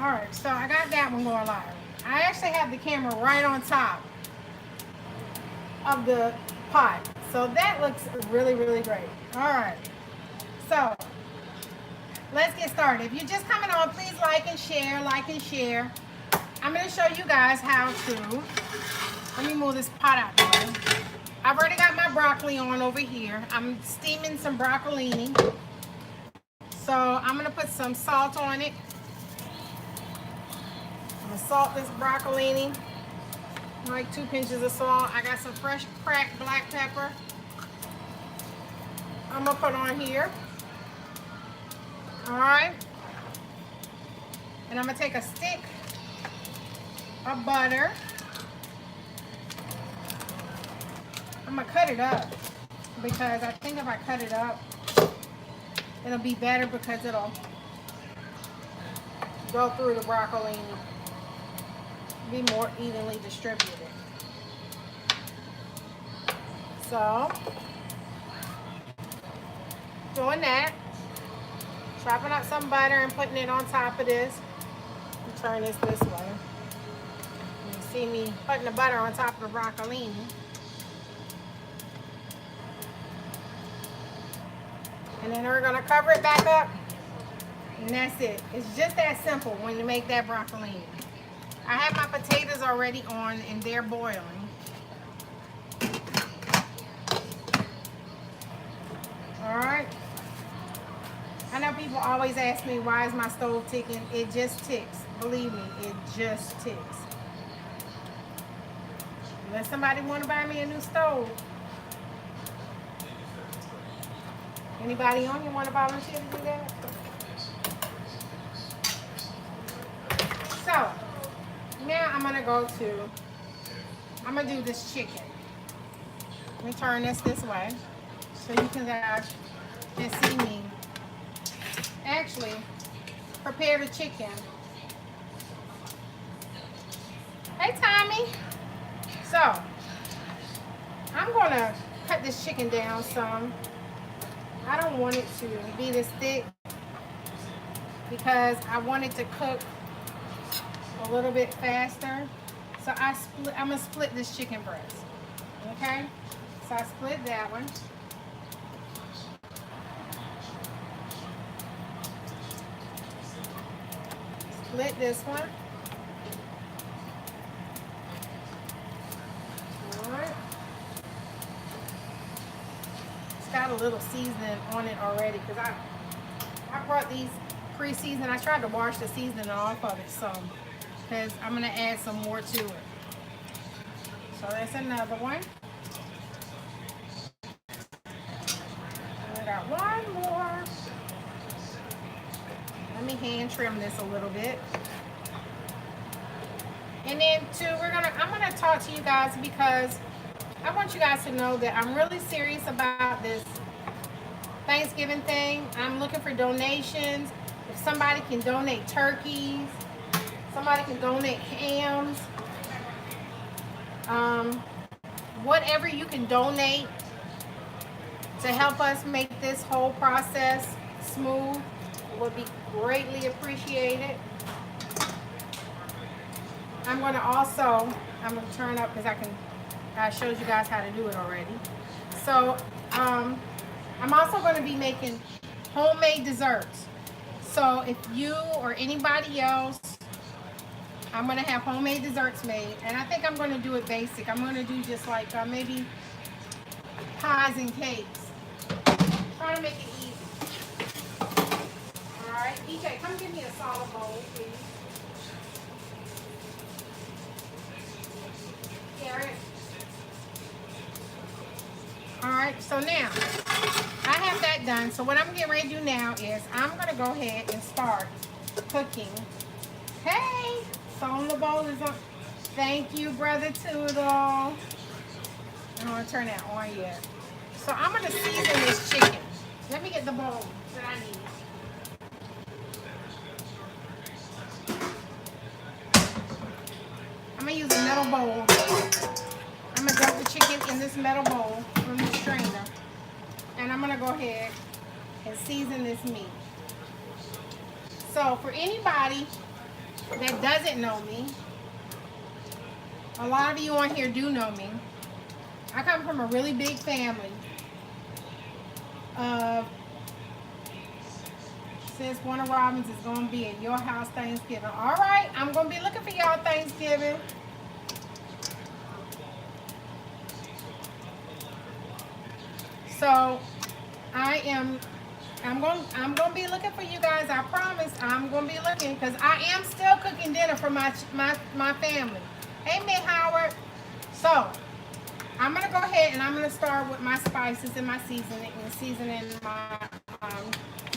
All right, so I got that one going live. I actually have the camera right on top of the pot. So that looks really, really great. All right, so let's get started. If you're just coming on, please like and share, like and share. I'm gonna show you guys how to, let me move this pot out the way. I've already got my broccoli on over here. I'm steaming some broccolini. So I'm gonna put some salt on it. I'm gonna salt this broccolini, like 2 pinches of salt. I got some fresh cracked black pepper. I'm gonna put on here. All right. And I'm gonna take a stick of butter. I'm gonna cut it up because I think if I cut it up, it'll be better because it'll go through the broccolini, be more evenly distributed. So, doing that, chopping up some butter and putting it on top of this. Turn this way. You see me putting the butter on top of the broccolini. And then we're gonna cover it back up, and that's it. It's just that simple when you make that broccolini. I have my potatoes already on and they're boiling. All right. I know people always ask me, why is my stove ticking? It just ticks. Believe me, it just ticks. Unless somebody want to buy me a new stove. Anybody on you want to volunteer to do that? So, now I'm going to do this chicken. Let me turn this way so you can guys can see me actually prepare the chicken. Hey, Tommy. So, I'm going to cut this chicken down some. I don't want it to be this thick because I want it to cook a little bit faster. So I'm going to split this chicken breast. Okay? So I split that one. Split this one. Alright. It's got a little seasoning on it already because I brought these pre-seasoned. I tried to wash the seasoning off of it some because I'm going to add some more to it. So that's another one. I got one more. Let me hand trim this a little bit. And then too, I'm gonna talk to you guys because I want you guys to know that I'm really serious about this Thanksgiving thing. I'm looking for donations. If somebody can donate turkeys, somebody can donate hams, whatever you can donate to help us make this whole process smooth would be greatly appreciated. I'm going to turn up because I showed you guys how to do it already. So I'm also going to be making homemade desserts. So if you or anybody else, I'm going to have homemade desserts made. And I think I'm going to do it basic. I'm going to do just like maybe pies and cakes. Trying to make it easy. Alright, EJ, come give me a solid bowl, please. Garrett. Alright, so now, I have that done. So what I'm getting ready to do now is I'm going to go ahead and start cooking. Hey, the bowl is on. Thank you, Brother Toodle. I don't want to turn that on yet. So I'm going to season this chicken. Let me get the bowl that I need. I'm going to use a metal bowl. I'm going to dump the chicken in this metal bowl from the strainer. And I'm going to go ahead and season this meat. So for anybody that doesn't know me, a lot of you on here do know me. I come from a really big family. Sis Warner Robbins is going to be at your house Thanksgiving. All right, I'm going to be looking for y'all Thanksgiving. So I'm going to be looking for you guys. I promise I'm going to be looking, because I am still cooking dinner for my family. Hey, Miss Howard. So I'm going to go ahead and I'm going to start with my spices and my seasoning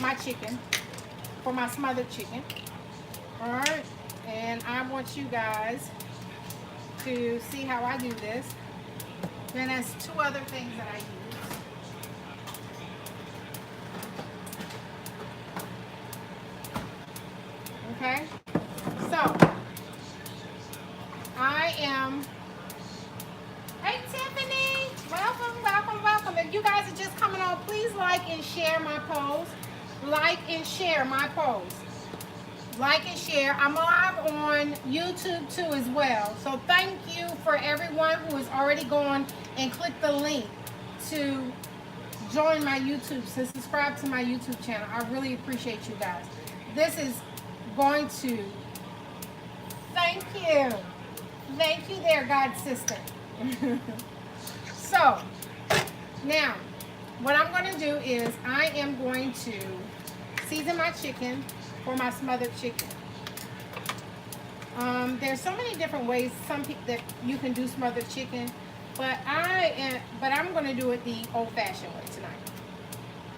my chicken for my smothered chicken. All right, and I want you guys to see how I do this. Then there's two other things that I use. Okay, so I am. Hey Tiffany, welcome, welcome, welcome. If you guys are just coming on, please like and share my post. Like and share my post. Like and share. I'm live on YouTube too as well. So thank you for everyone who has already gone and clicked the link to join my YouTube, to subscribe to my YouTube channel. I really appreciate you guys. This is going to, thank you there, God sister. So now what I'm going to do is I am going to season my chicken for my smothered chicken. There's so many different ways that you can do smothered chicken, but I'm going to do it the old-fashioned way tonight.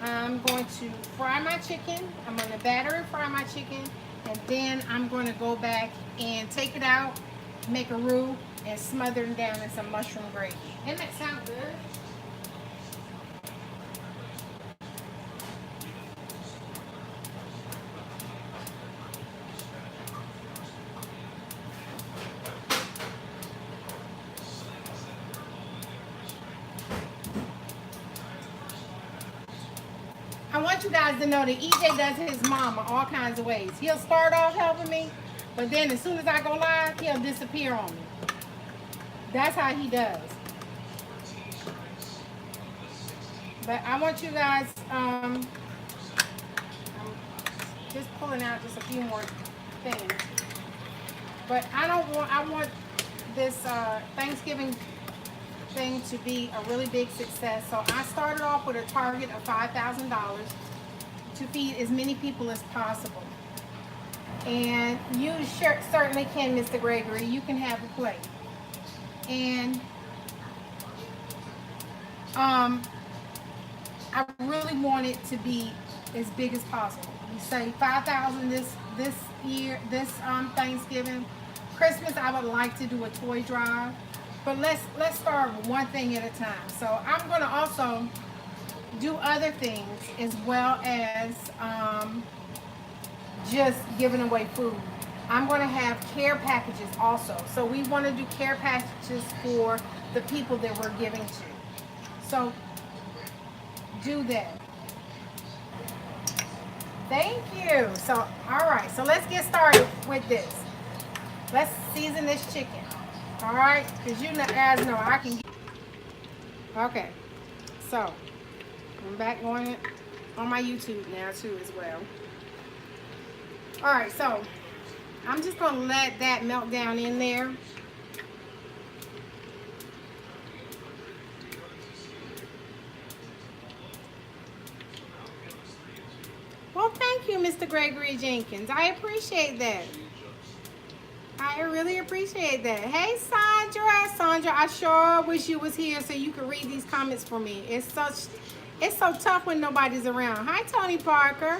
I'm going to fry my chicken. I'm going to batter and fry my chicken, and then I'm going to go back and take it out, make a roux, and smother it down in some mushroom gravy. Doesn't that sound good? I want you guys to know that EJ does his mama all kinds of ways. He'll start off helping me, but then as soon as I go live, he'll disappear on me. That's how he does. But I want you guys, I'm just pulling out just a few more things. But I want this Thanksgiving thing to be a really big success. So I started off with a target of $5,000 to feed as many people as possible. And you certainly can, Mr. Gregory. You can have a plate. And I really want it to be as big as possible. You say 5,000 this year, this Thanksgiving. Christmas, I would like to do a toy drive, but let's start with one thing at a time. So I'm going to also do other things as well as just giving away food. I'm going to have care packages also. So we want to do care packages for the people that we're giving to. So do that. Thank you. So, all right. So let's get started with this. Let's season this chicken. All right. Because you guys know I can. Okay. So I'm back on it on my YouTube now too as well. All right. So I'm just going to let that melt down in there. Well, thank you, Mr. Gregory Jenkins. I appreciate that. I really appreciate that. Hey, Sandra. Sandra, I sure wish you was here so you could read these comments for me. It's so tough when nobody's around. Hi, Tony Parker.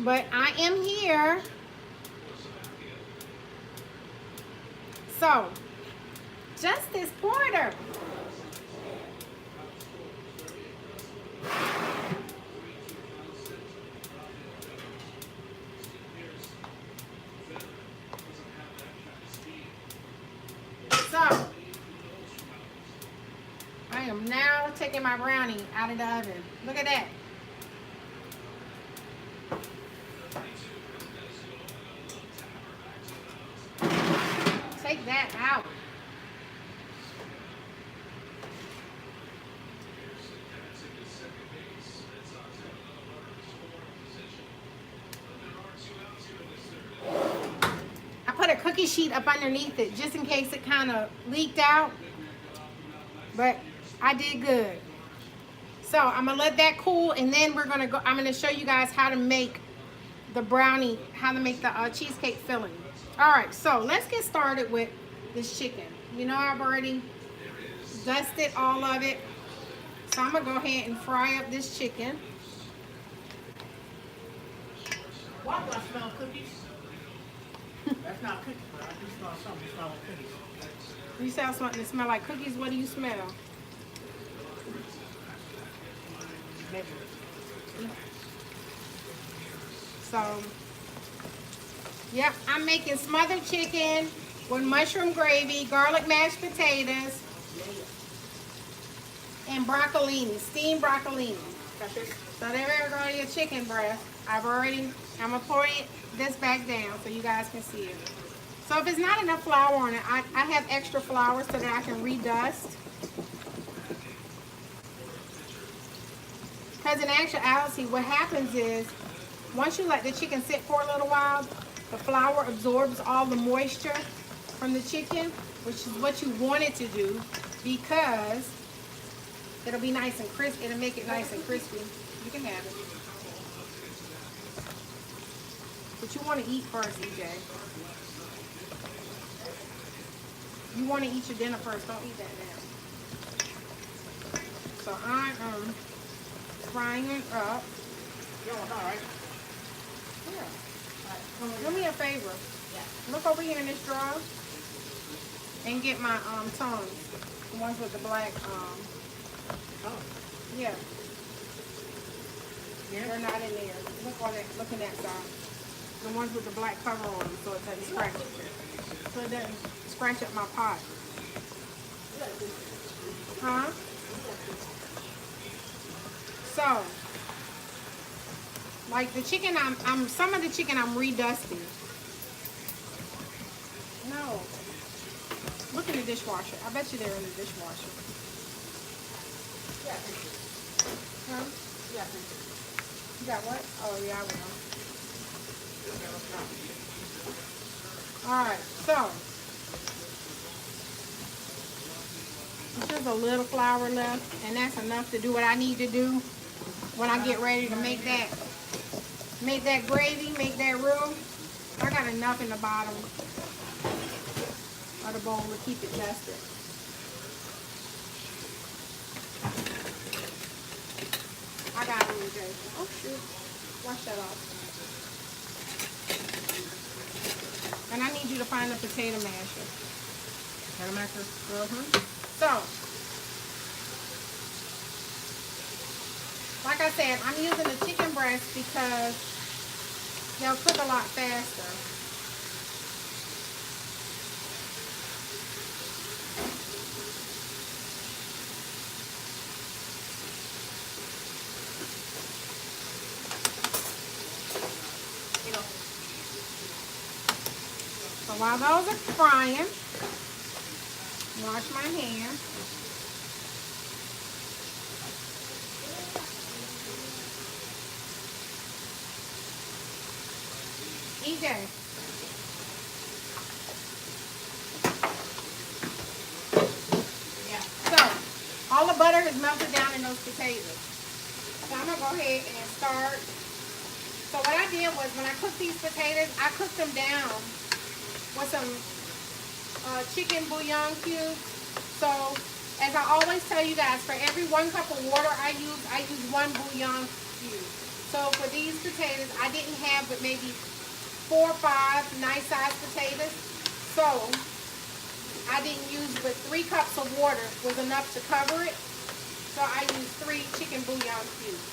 But I am here. So, Justice Porter. So, I am now taking my brownie out of the oven. Look at that. that out. I put a cookie sheet up underneath it just in case it kind of leaked out, but I did good. So I'm gonna let that cool, and then we're gonna go. I'm gonna show you guys how to make the brownie, how to make the cheesecake filling. All right, so let's get started with this chicken. You know, I've already dusted all of it, so I'm gonna go ahead and fry up this chicken. Why do I smell cookies? That's not cookies, but I do smell something. Smell like cookies. You smell something that smell like cookies. What do you smell? Maybe. So, yep, I'm making smothered chicken with mushroom gravy, garlic mashed potatoes, and broccolini, steamed broccolini. So there go your chicken breast. I'm gonna pour this back down so you guys can see it. So if it's not enough flour on it, I have extra flour so that I can redust. Because in actuality, what happens is, once you let the chicken sit for a little while, the flour absorbs all the moisture from the chicken, which is what you want it to do, because it'll be nice and crispy. It'll make it nice and crispy. You can have it. But you want to eat first, EJ. You want to eat your dinner first. Don't eat that now. So I am frying it up. You're all right. Yeah. Do me a favor. Yeah. Look over here in this drawer and get my tongs. The ones with the black yeah. They're not in there. Look on that. Look in that side. The ones with the black cover on them, so it doesn't scratch. So it doesn't scratch up my pot. Huh? So, like the chicken, some of the chicken I'm redusting. No. Look in the dishwasher. I bet you they're in the dishwasher. Yeah. Huh? Yeah. You got what? Oh yeah, I will. Alright, so there's just a little flour left, and that's enough to do what I need to do when I get ready to make that gravy, make that roux. I got enough in the bottom of the bowl to keep it dusted. I got it, Jason. Oh shoot. Wash that off. And I need you to find a potato masher. Potato masher? So, like I said, I'm using the chicken breast because they'll cook a lot faster. So while those are frying, wash my hands. EJ. Yeah. So all the butter has melted down in those potatoes. So I'm gonna go ahead and start. So what I did was when I cooked these potatoes, I cooked them down with some chicken bouillon cubes. So as I always tell you guys, for every 1 cup of water I use 1 bouillon cube. So for these potatoes, I didn't have but maybe 4 or 5 nice sized potatoes. So I didn't use but 3 cups of water was enough to cover it. So I used 3 chicken bouillon cubes.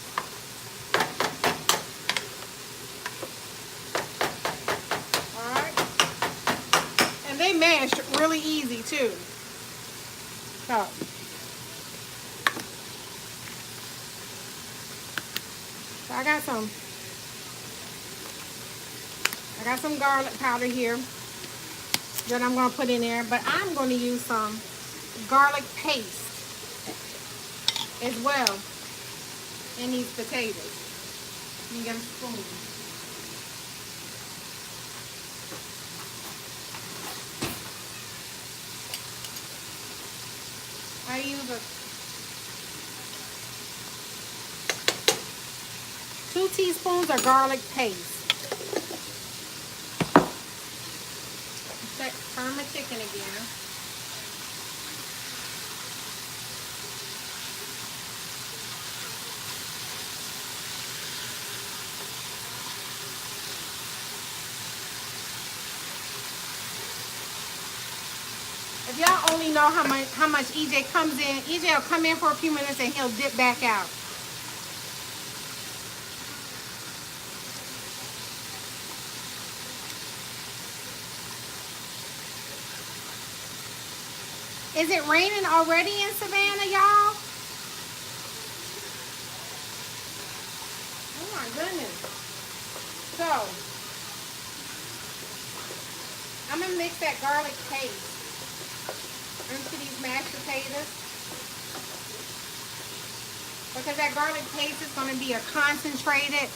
They mashed really easy too. So I got some garlic powder here. that I'm going to put in there, but I'm going to use some garlic paste as well in these potatoes. Let me get a spoon. I use 2 teaspoons of garlic paste. Turn my chicken again. If y'all only know how much EJ comes in, EJ will come in for a few minutes and he'll dip back out. Is it raining already in Savannah, y'all? Oh my goodness. So, I'm going to mix that garlic paste into these mashed potatoes. Because that garlic paste is going to be a concentrated.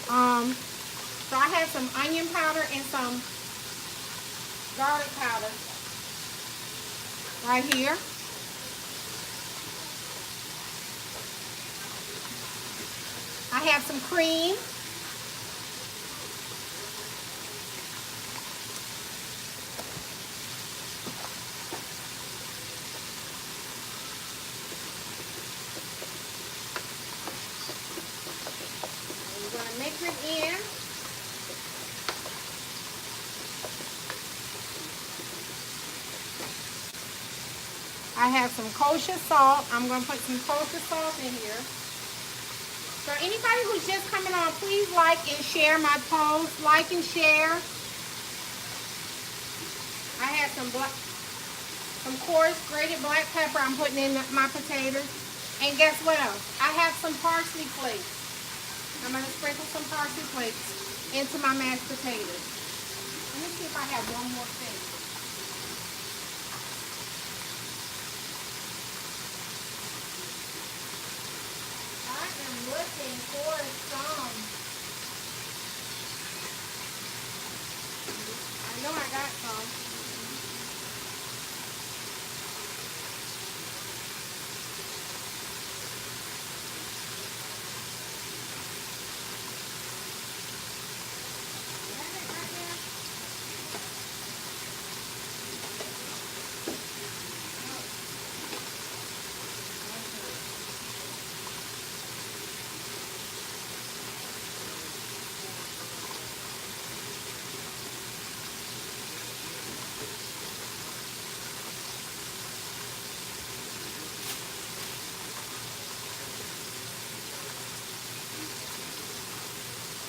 So I have some onion powder and some garlic powder right here. I have some cream. And we're going to mix it in. I have some kosher salt. I'm going to put some kosher salt in here. So anybody who's just coming on, please like and share my post. Like and share. I have some coarse grated black pepper I'm putting in my potatoes. And guess what else? I have some parsley flakes. I'm going to sprinkle some parsley flakes into my mashed potatoes. Let me see if I have one more thing. Looking for some. I know I got some.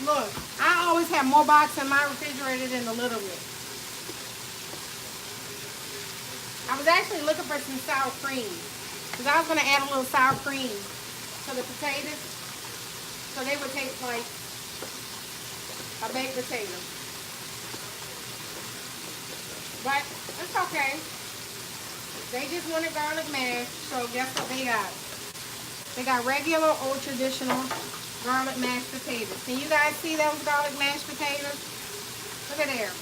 Look, I always have more box in my refrigerator than the little bit. I was actually looking for some sour cream because I was going to add a little sour cream to the potatoes so they would taste like a baked potato. But it's okay. They just wanted garlic mash, so guess what they got? They got regular old traditional garlic mashed potatoes. Can you guys see those garlic mashed potatoes? Look at there.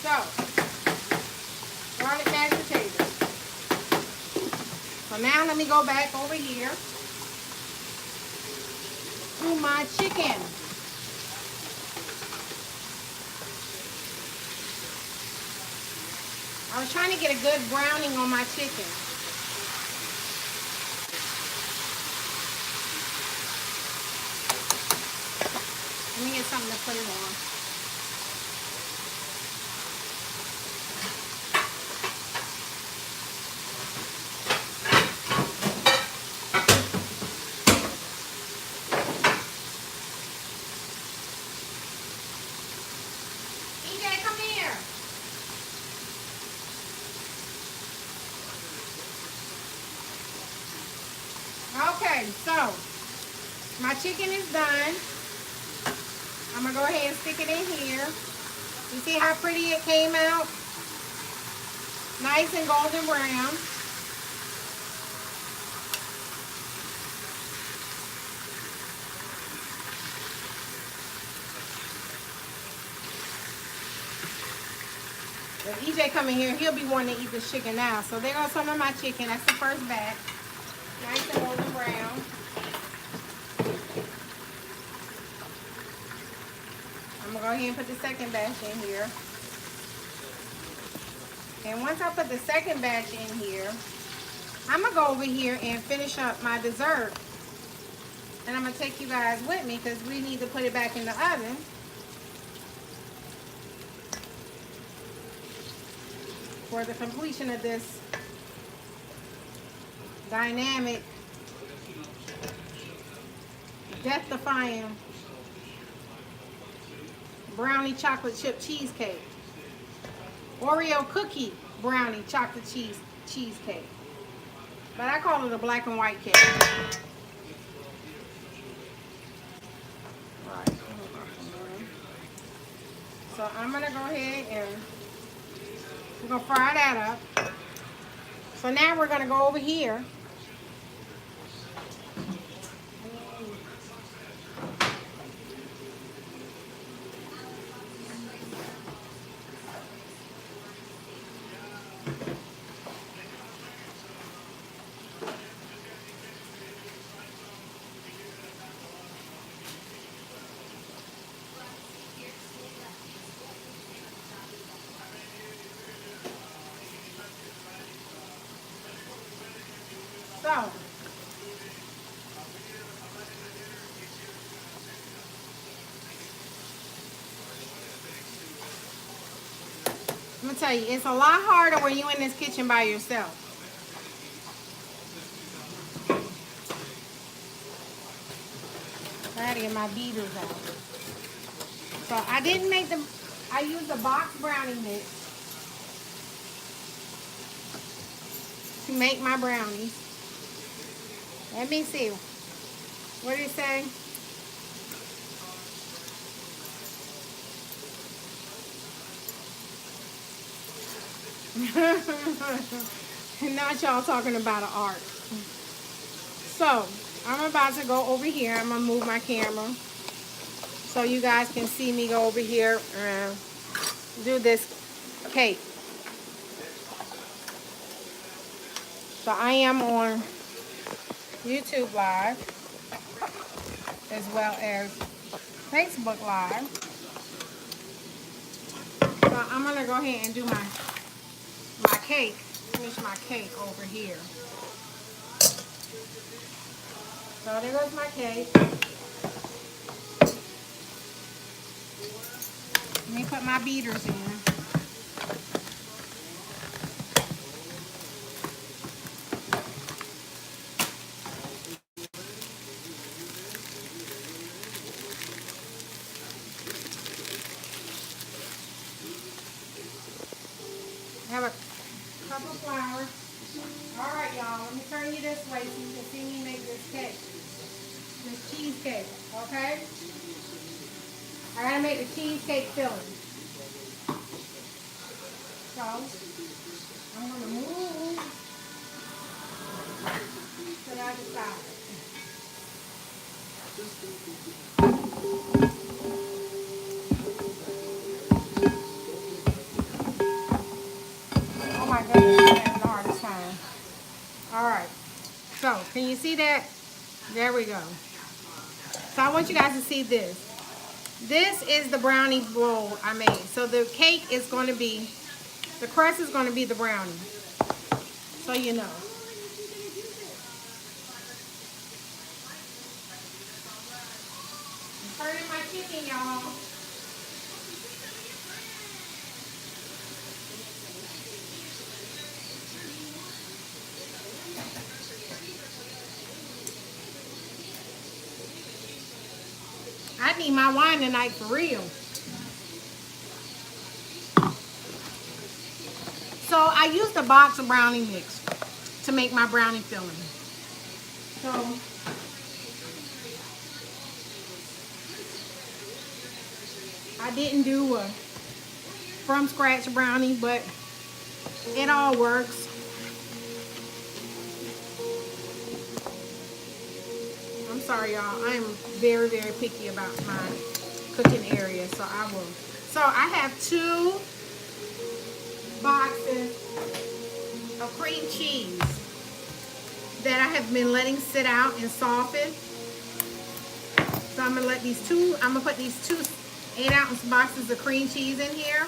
So, garlic mashed potatoes. So now let me go back over here to my chicken. I was trying to get a good browning on my chicken. Let me get something to put it on. EJ, come here. Okay, so my chicken is done. I'm gonna go ahead and stick it in here. You see how pretty it came out? Nice and golden brown. If EJ come in here, he'll be wanting to eat this chicken now. So there goes some of my chicken. That's the first batch. Nice and golden brown. I'm gonna go ahead and put the second batch in here. And once I put the second batch in here, I'm gonna go over here and finish up my dessert. And I'm gonna take you guys with me because we need to put it back in the oven. For the completion of this dynamic, death-defying brownie chocolate chip cheesecake. Oreo cookie brownie chocolate cheesecake. But I call it a black and white cake. Right. So I'm gonna go ahead and we're gonna fry that up. So now we're gonna go over here. So, I'm gonna tell you, it's a lot harder when you're in this kitchen by yourself. I gotta get my beaters out. So I didn't make them, I used the box brownie mix to make my brownies. Let me see. What did it say? Not y'all talking about an art. So, I'm about to go over here. I'm going to move my camera so you guys can see me go over here and do this cake. So, I am on YouTube Live as well as Facebook Live. So I'm gonna go ahead and do my cake, finish my cake over here. So there goes my cake. Let me put my beaters in. Have a cup of flour. All right, y'all. Let me turn you this way so you can see me make this cake, this cheesecake. Okay? I gotta make the cheesecake filling. So I'm gonna move to the other side. Oh my goodness, I'm having the hardest time. Alright, so can you see that? There we go. So I want you guys to see this. This is the brownie bowl I made. So the cake is going to be, the crust is going to be the brownie. So you know. I'm turning my chicken, y'all. I need my wine tonight for real. So I used a box of brownie mix to make my brownie filling. So I didn't do a from scratch brownie, but it all works. I'm sorry, y'all. I am very, very picky about my cooking area, so I will. So I have 2 boxes of cream cheese that I have been letting sit out and soften. So I'm gonna put these 2 8-ounce boxes of cream cheese in here.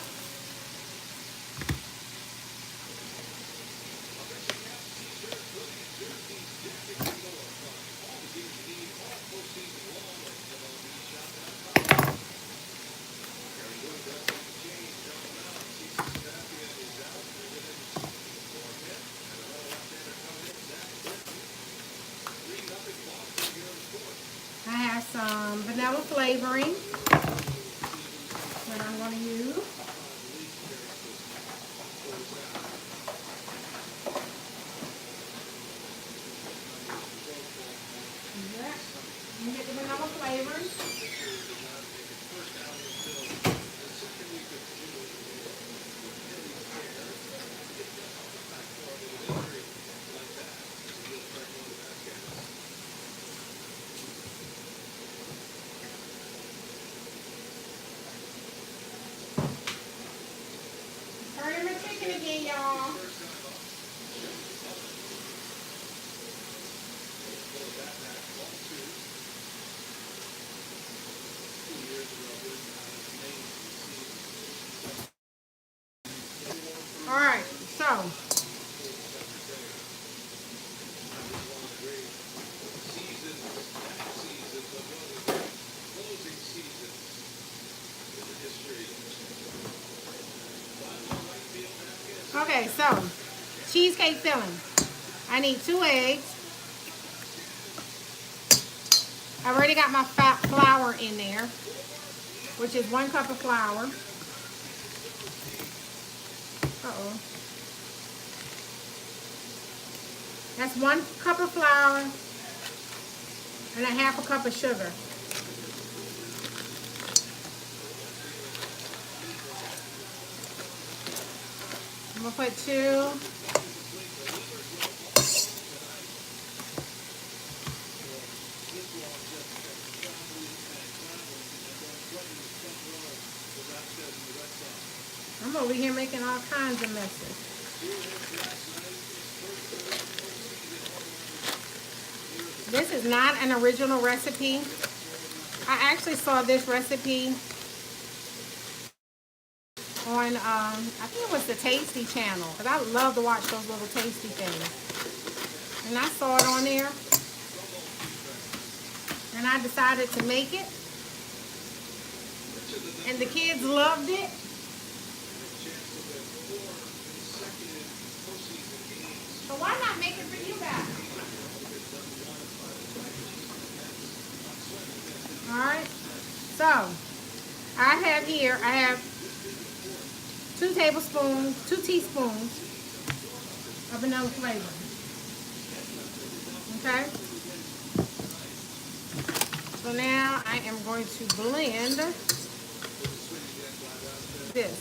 I have some vanilla flavoring that I'm going to use. Yeah. You get the vanilla flavoring. Turning my chicken again, y'all. All right, so okay, so cheesecake filling. I need 2 eggs. I already got my flour in there, which is 1 cup of flour. Uh-oh. That's 1 cup of flour and a 1/2 cup of sugar. I'm gonna put 2. I'm over here making all kinds of messes. This is not an original recipe. I actually saw this recipe on, I think it was the Tasty channel, because I love to watch those little tasty things. And I saw it on there, and I decided to make it, and the kids loved it. So why not make it for you guys? All right, so I have 2 teaspoons of vanilla flavor. Okay. So now I am going to blend this.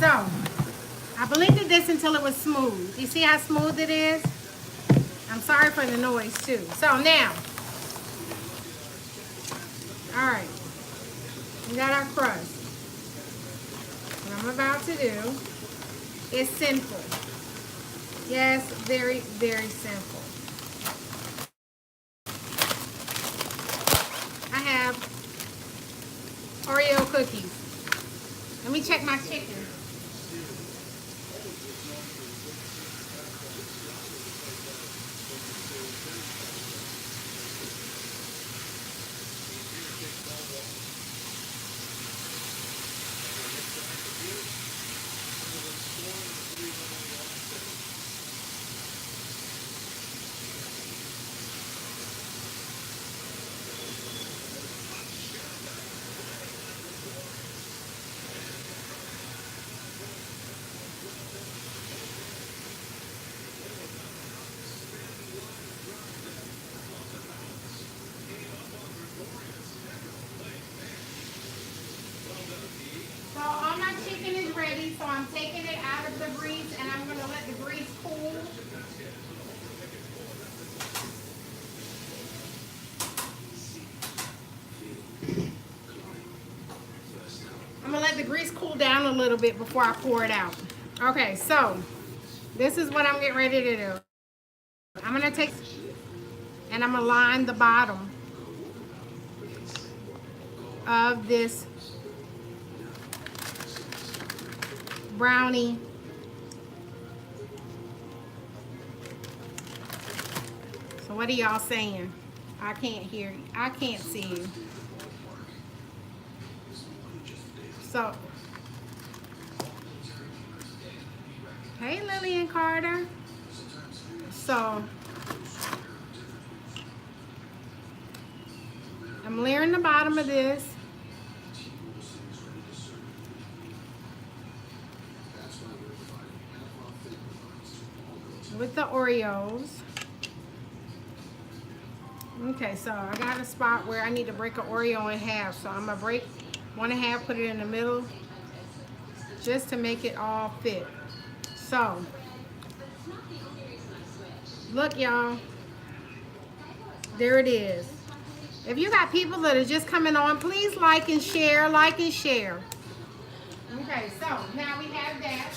So I blended this until it was smooth. You see how smooth it is? I'm sorry for the noise too. So now, all right, we got our crust. What I'm about to do is simple. Yes, very, very simple. I have Oreo cookies. Let me check my chicken. So all my chicken is ready, so I'm taking it out of the grease and I'm going to let the grease cool. I'm going to let the grease cool down a little bit before I pour it out. Okay, so this is what I'm getting ready to do. I'm going to take and I'm going to line the bottom of this brownie so what are y'all saying? I can't hear you. I can't see you. So hey Lillian Carter. So I'm layering the bottom of this with the Oreos. Okay, so I got a spot where I need to break an Oreo in half. So I'm gonna break one in half, put it in the middle, just to make it all fit. So, look y'all, there it is. If you got people that are just coming on, please like and share, like and share. Okay, so now we have that.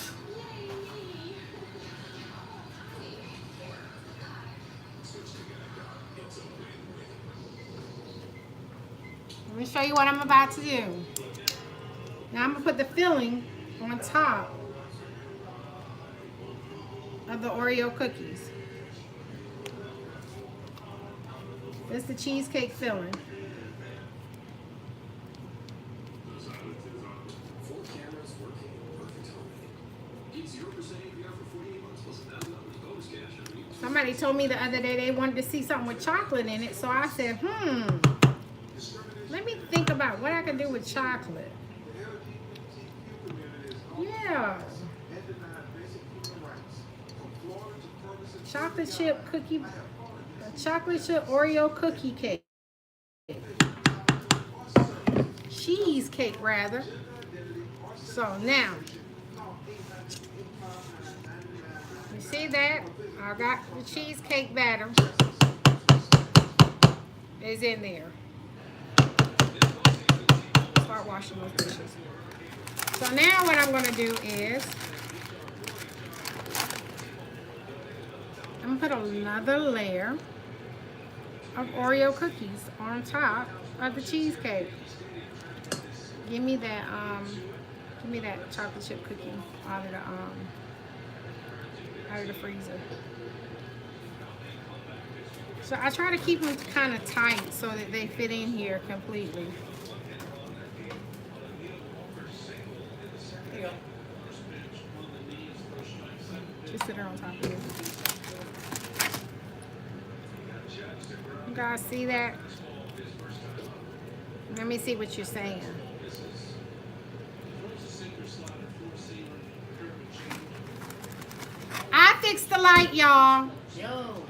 Let me show you what I'm about to do. Now I'm gonna put the filling on top of the Oreo cookies. This is the cheesecake filling. Somebody told me the other day they wanted to see something with chocolate in it, so I said, let me think about what I can do with chocolate. Yeah. Chocolate chip cookie, a chocolate chip Oreo cookie cake. Cheesecake rather. So now, you see that? I got the cheesecake batter is in there. Start washing those dishes. So now what I'm going to do is I'm going to put another layer of Oreo cookies on top of the cheesecake. Give me that chocolate chip cookie out of the freezer. So I try to keep them kind of tight so that they fit in here completely. There you go. Just sit it on top of it. You guys see that? Let me see what you're saying. I fixed the light, y'all. Yo.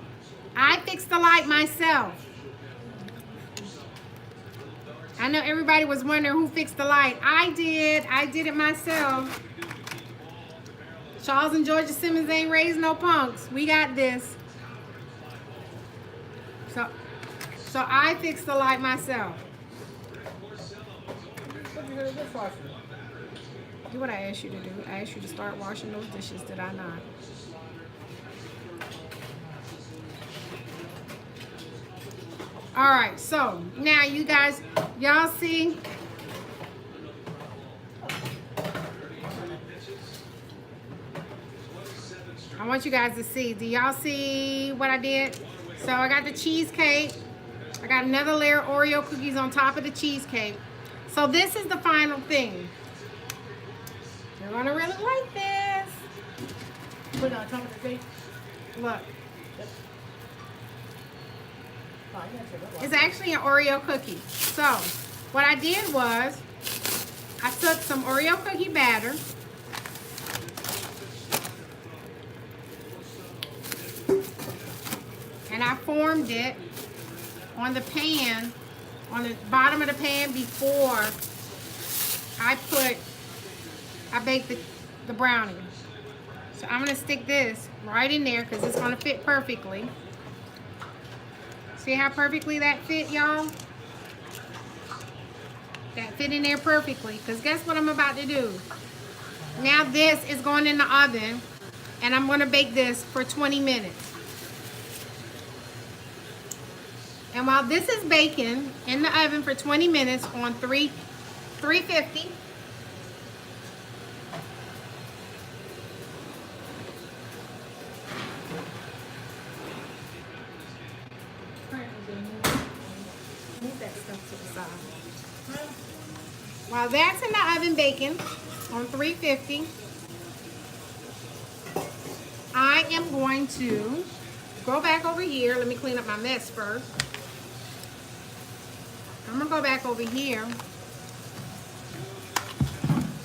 I fixed the light myself. I know everybody was wondering who fixed the light. I did it myself. Charles and Georgia Simmons ain't raised no punks. We got this. So I fixed the light myself. Do what I asked you to do. I asked you to start washing those dishes, did I not? All right, so now you guys, y'all see? I want you guys to see. Do y'all see what I did? So I got the cheesecake. I got another layer of Oreo cookies on top of the cheesecake. So this is the final thing. You're gonna really like this. Put it on top of the cake. Look, Oh, you gotta take that one. it's actually an Oreo cookie. So what I did was I took some Oreo cookie batter. And I formed it on the pan, on the bottom of the pan before I baked the brownie. So I'm gonna stick this right in there because it's gonna fit perfectly. See how perfectly that fit, y'all? That fit in there perfectly, because guess what I'm about to do? Now this is going in the oven, and I'm gonna bake this for 20 minutes. And while this is baking in the oven for 20 minutes on 350, move that stuff to the side. While that's in the oven baking on 350, I am going to go back over here. Let me clean up my mess first. I'm gonna go back over here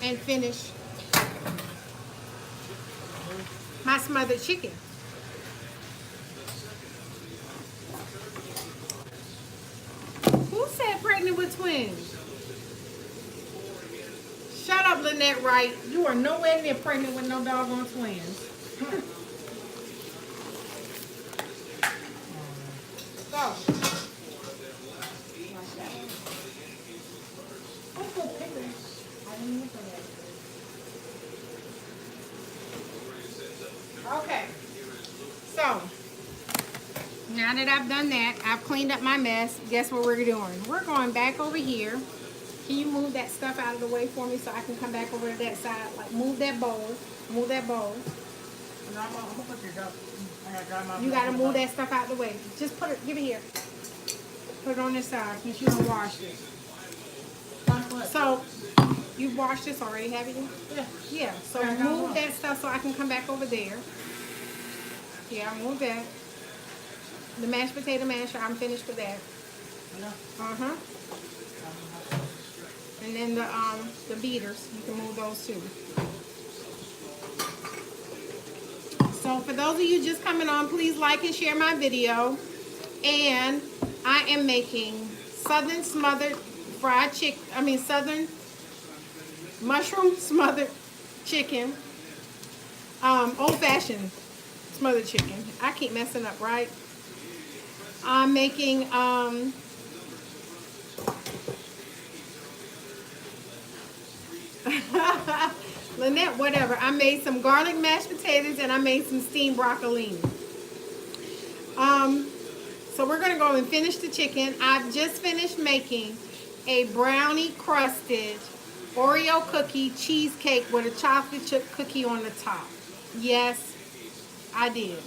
and finish my smothered chicken. Who said pregnant with twins? Shut up, Lynette Wright. You are nowhere near pregnant with no doggone twins. So. Okay, so now that I've done that, I've cleaned up my mess. Guess what we're doing? We're going back over here. Can you move that stuff out of the way for me so I can come back over to that side? Like move that bowl. Move that bowl. No, I'm gonna put this up. I gotta dry my You gotta move that stuff out of the way. Just put it, give it here. Put it on this side since you don't wash this. So, you've washed this already, haven't you? Yeah. Yeah, so Yeah, I got move one. that stuff so I can come back over there. Yeah, move that. The mashed potato masher, I'm finished with that. Yeah. Uh-huh. And then the beaters, you can move those too. So for those of you just coming on, please like and share my video. And I am making southern smothered fried chicken, southern mushroom smothered chicken. Old-fashioned smothered chicken. I keep messing up, right? I'm making Lynette, whatever. I made some garlic mashed potatoes and I made some steamed broccolini. So we're gonna go and finish the chicken. I've just finished making a brownie crusted Oreo cookie cheesecake with a chocolate chip cookie on the top. Yes, I did.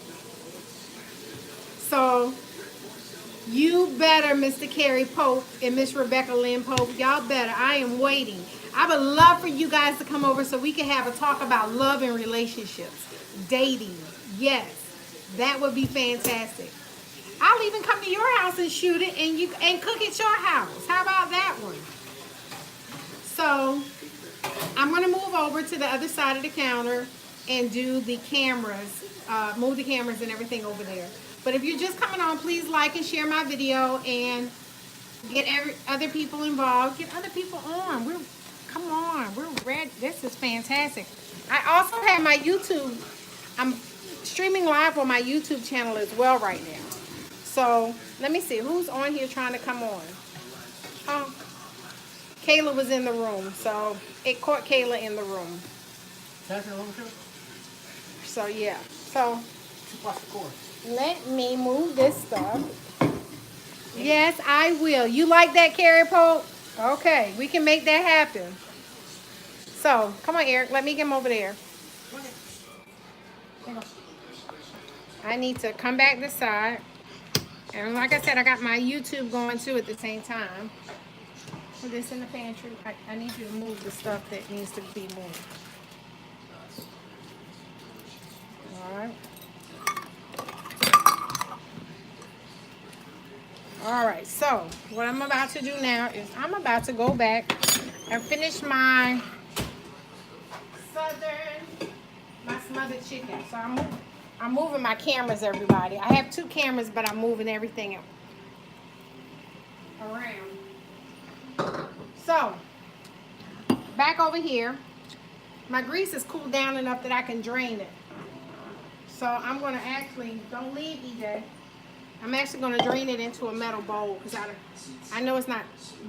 So you better, Mr. Carrie Pope and Miss Rebecca Lynn Pope, y'all better. I am waiting. I would love for you guys to come over so we can have a talk about love and relationships, dating. Yes, that would be fantastic. I'll even come to your house and shoot it and cook at your house. How about that one? So I'm going to move over to the other side of the counter and do the cameras, move the cameras and everything over there. But if you're just coming on, please like and share my video and get other people involved. Get other people on. Come on, we're ready. This is fantastic. I also have my YouTube. I'm streaming live on my YouTube channel as well right now. So let me see who's on here trying to come on. Oh, Kayla was in the room, so it caught Kayla in the room. That's your little So yeah. So watch the cord. let me move this stuff. Yes, I will. You like that, Carrie Pope? Okay, we can make that happen. So come on, Eric. Let me get him over there. I need to come back this side. And like I said, I got my YouTube going too at the same time. Put this in the pantry. I need you to move the stuff that needs to be moved. All right. All right, so what I'm about to do now is I'm about to go back and finish my smothered chicken. So I'm moving my cameras, everybody. I have 2 cameras, but I'm moving everything around. So, back over here, my grease is cooled down enough that I can drain it. So I'm gonna actually, don't leave, EJ. I'm actually gonna drain it into a metal bowl because I know it's not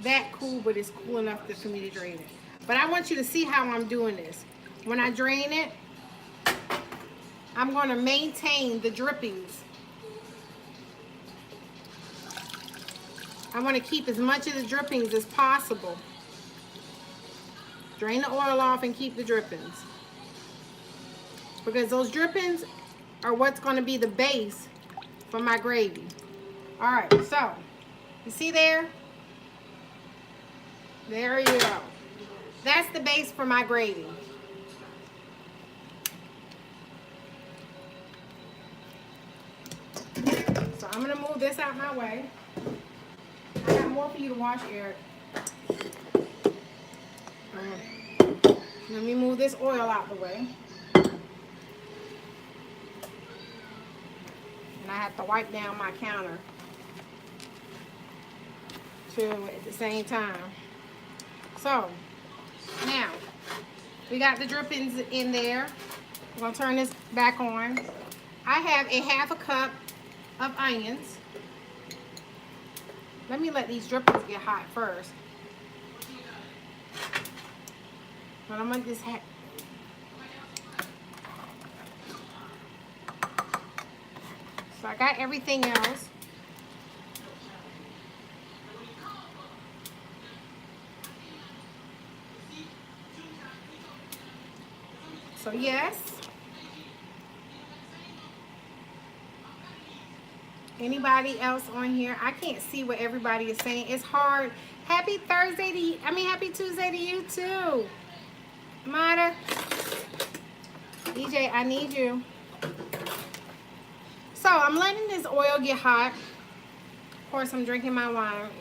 that cool, but it's cool enough for me to drain it. But I want you to see how I'm doing this. When I drain it, I'm gonna maintain the drippings. I want to keep as much of the drippings as possible. Drain the oil off and keep the drippings. Because those drippings are what's going to be the base for my gravy. All right, so you see there? There you go. That's the base for my gravy. So I'm going to move this out my way. I got more for you to wash, Eric. Let me move this oil out the way. And I have to wipe down my counter too at the same time. So now we got the drippings in there. I'm gonna turn this back on. I have a 1/2 cup of onions. Let me let these drippings get hot first. But I'm gonna just so I got everything else. So yes. Anybody else on here? I can't see what everybody is saying. It's hard. Happy Thursday to you. Happy Tuesday to you too. Mata. DJ, I need you. So I'm letting this oil get hot. Of course, I'm drinking my wine.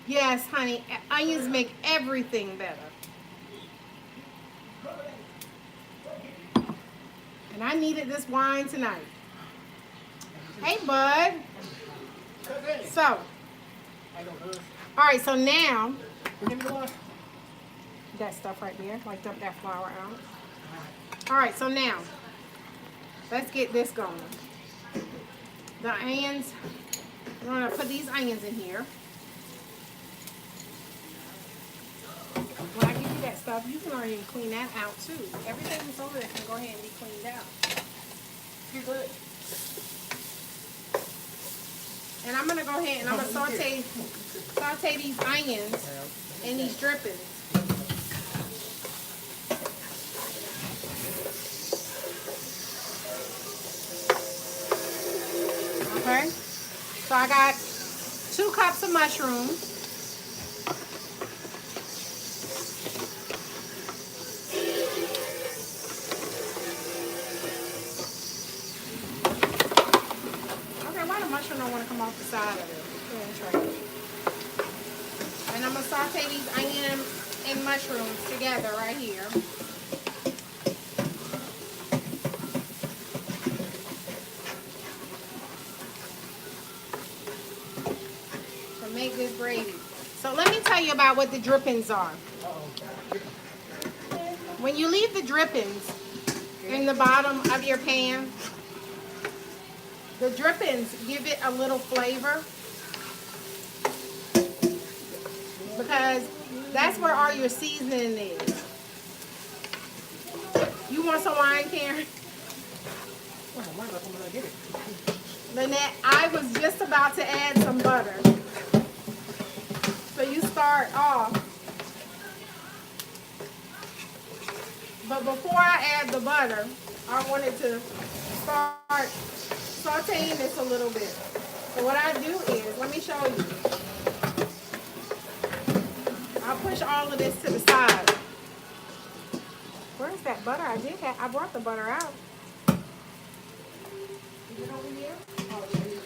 Yes, honey. Onions make everything better. And I needed this wine tonight. Hey, bud. So, all right, so now, that stuff right there, like dump that flour out. All right, so now, let's get this going. The onions, I'm gonna put these onions in here. When I give you that stuff, you can already clean that out too. Everything that's over there can go ahead and be cleaned out. You're good. And I'm gonna go ahead and I'm gonna saute these onions in these drippings. Okay. So I got 2 cups of mushrooms. I don't want to come off the side of it. And I'm going to saute these onion and mushrooms together right here. To make this gravy. So let me tell you about what the drippings are. when you leave the drippings in the bottom of your pan, the drippings give it a little flavor, because that's where all your seasoning is. You want some wine, Karen? Lynette, I was just about to add some butter. So you start off. But before I add the butter, I wanted to start sauteing this a little bit. So what I do is, let me show you. I'll push all of this to the side. Where's that butter? I brought the butter out. Is it over here? Oh, there you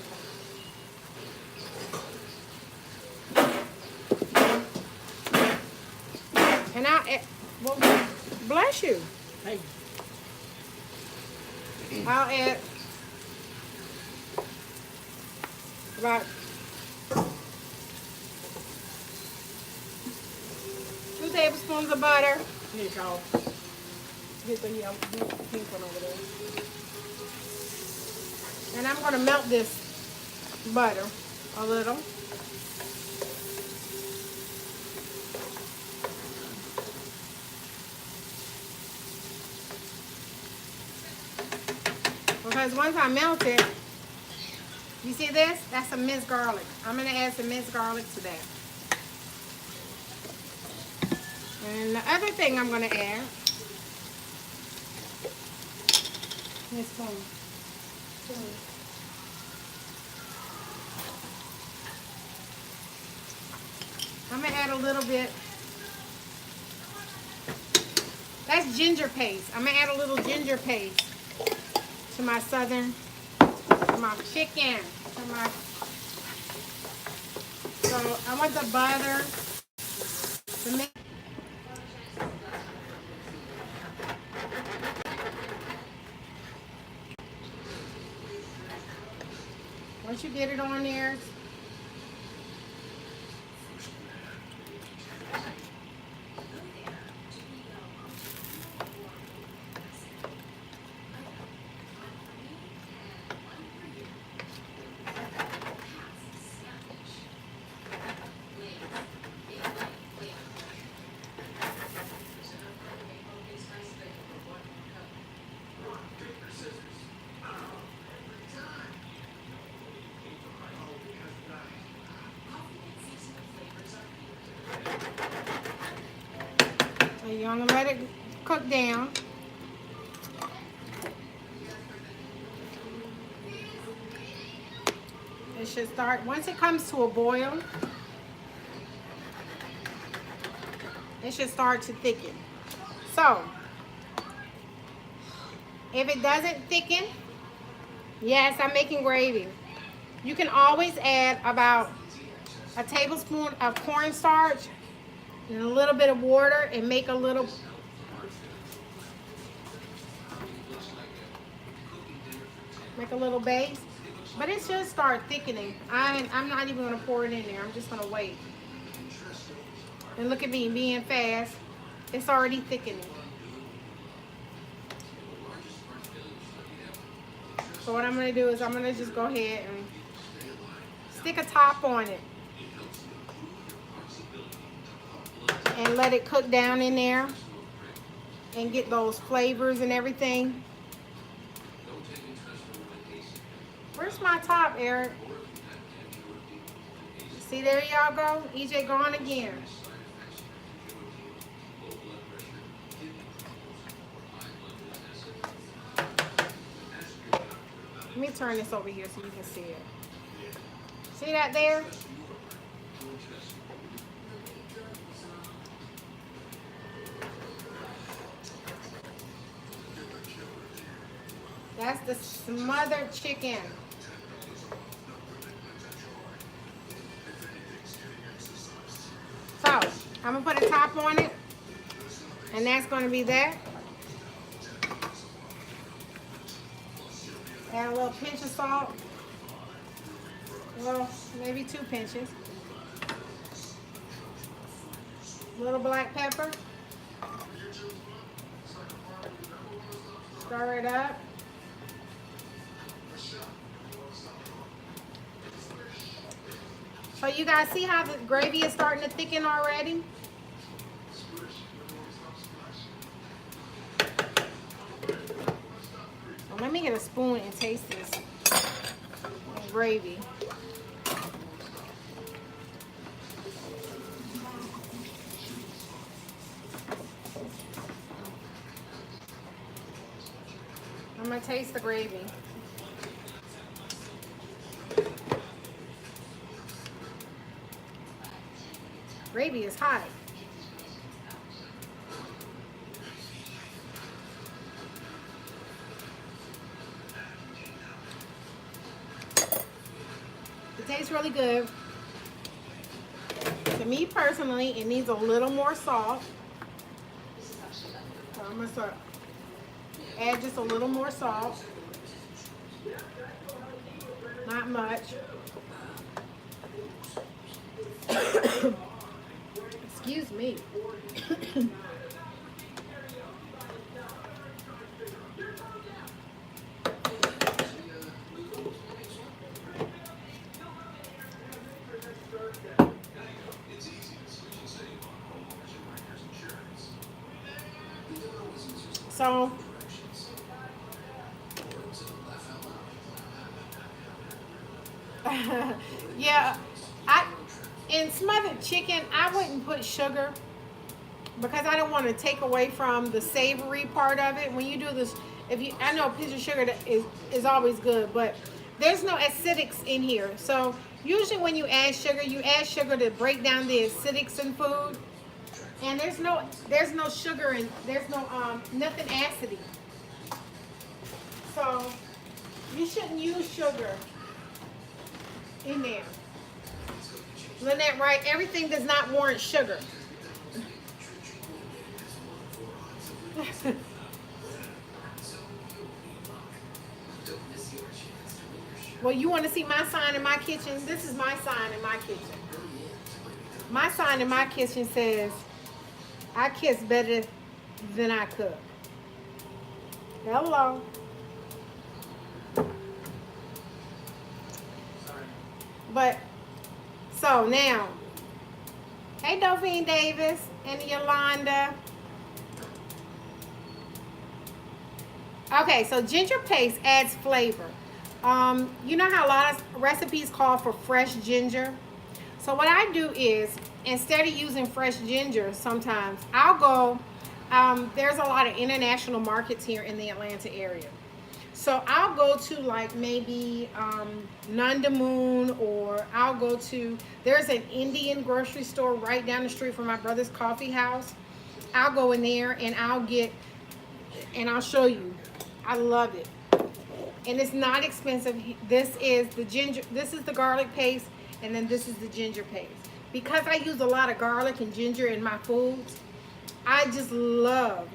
go. And I'll add, well, bless you. Hey. I'll add about 2 tablespoons of butter. Here, y'all. Get the pink one over there. And I'm going to melt this butter a little. Because once I melt it, you see this? That's some minced garlic. I'm going to add some minced garlic to that. And the other thing I'm going to add, this spoon. I'm going to add a little bit. That's ginger paste. I'm going to add a little ginger paste to my southern, to my chicken. So I want the butter to make. Once you get it on there, so you're gonna let it cook down. It should start, once it comes to a boil, it should start to thicken. So, if it doesn't thicken, yes, I'm making gravy. You can always add about a tablespoon of cornstarch and a little bit of water and make a little base. But it should start thickening. I'm not even going to pour it in there. I'm just going to wait. And look at me being fast. It's already thickening. So what I'm going to do is I'm going to just go ahead and stick a top on it. And let it cook down in there. And get those flavors and everything. Where's my top, Eric? See, there y'all go. EJ gone again. Let me turn this over here so you can see it. See that there? That's the smothered chicken. So, I'm going to put a top on it. And that's going to be that. Add a little pinch of salt. Well, maybe 2 pinches. A little black pepper. Stir it up. So you guys see how the gravy is starting to thicken already? Well, let me get a spoon and taste this gravy. I'm gonna taste the gravy. Gravy is hot. It tastes really good. To me personally, it needs a little more salt. So I'm gonna start add just a little more salt. Not much. Excuse me. So yeah, in smothered chicken, I wouldn't put sugar because I don't want to take away from the savory part of it. When you do this, I know a pinch of sugar is always good, but there's no acidics in here. So usually when you add sugar to break down the acidics in food. And there's no sugar and there's no nothing acidy. So you shouldn't use sugar in there. Lynette, right? Everything does not warrant sugar. Well, you want to see my sign in my kitchen? This is my sign in my kitchen. My sign in my kitchen says, I kiss better than I cook. Hello. But, so now, hey Delphine Davis and Yolanda. Okay, so ginger paste adds flavor. You know how a lot of recipes call for fresh ginger? So what I do is, instead of using fresh ginger, sometimes I'll go, there's a lot of international markets here in the Atlanta area. So I'll go to like maybe Nandamoon, or I'll go to, there's an Indian grocery store right down the street from my brother's coffee house. I'll go in there and I'll get, and I'll show you. I love it. And it's not expensive. This is the ginger, this is the garlic paste, and then this is the ginger paste. Because I use a lot of garlic and ginger in my foods, I just love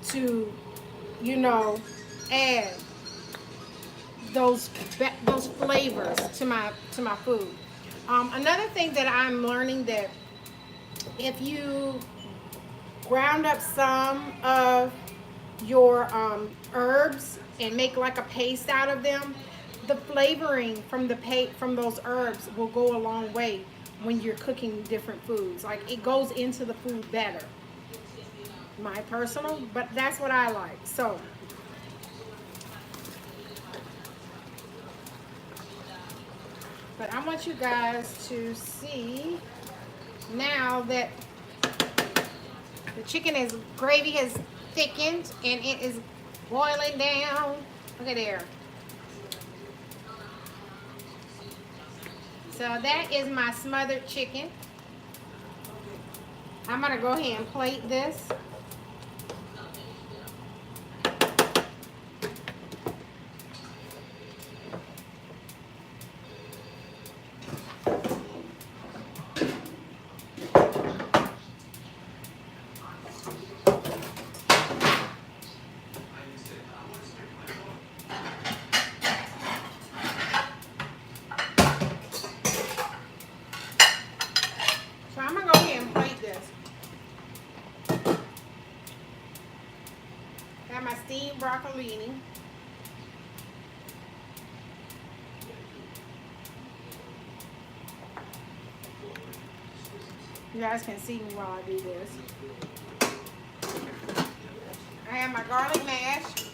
to, you know, add those flavors to my food. Another thing that I'm learning, that if you ground up some of your herbs and make like a paste out of them, the flavoring from those herbs will go a long way when you're cooking different foods. Like, it goes into the food better. My personal, but that's what I like. So but I want you guys to see now that the chicken gravy has thickened and it is boiling down. Look at there. So that is my smothered chicken. I'm gonna go ahead and plate this. got my steamed broccolini. You guys can see me while I do this. I have my garlic mash.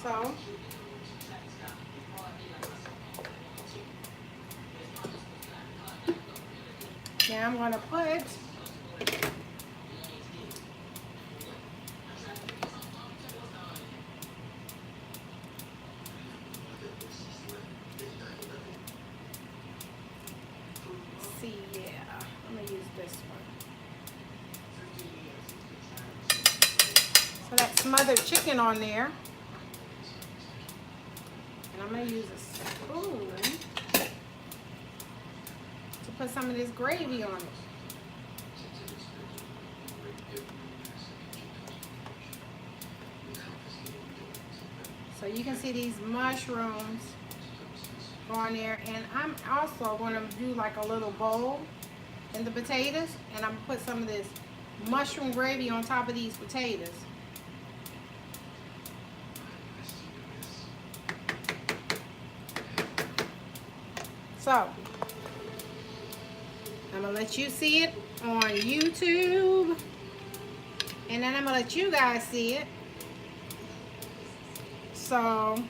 So, now I'm going to put I'm going to use this one. So that's smothered chicken on there. And I'm going to use a spoon to put some of this gravy on it. So you can see these mushrooms go on there. And I'm also going to do like a little bowl in the potatoes. And I'm going to put some of this mushroom gravy on top of these potatoes. So, I'm going to let you see it on YouTube. And then I'm going to let you guys see it. So,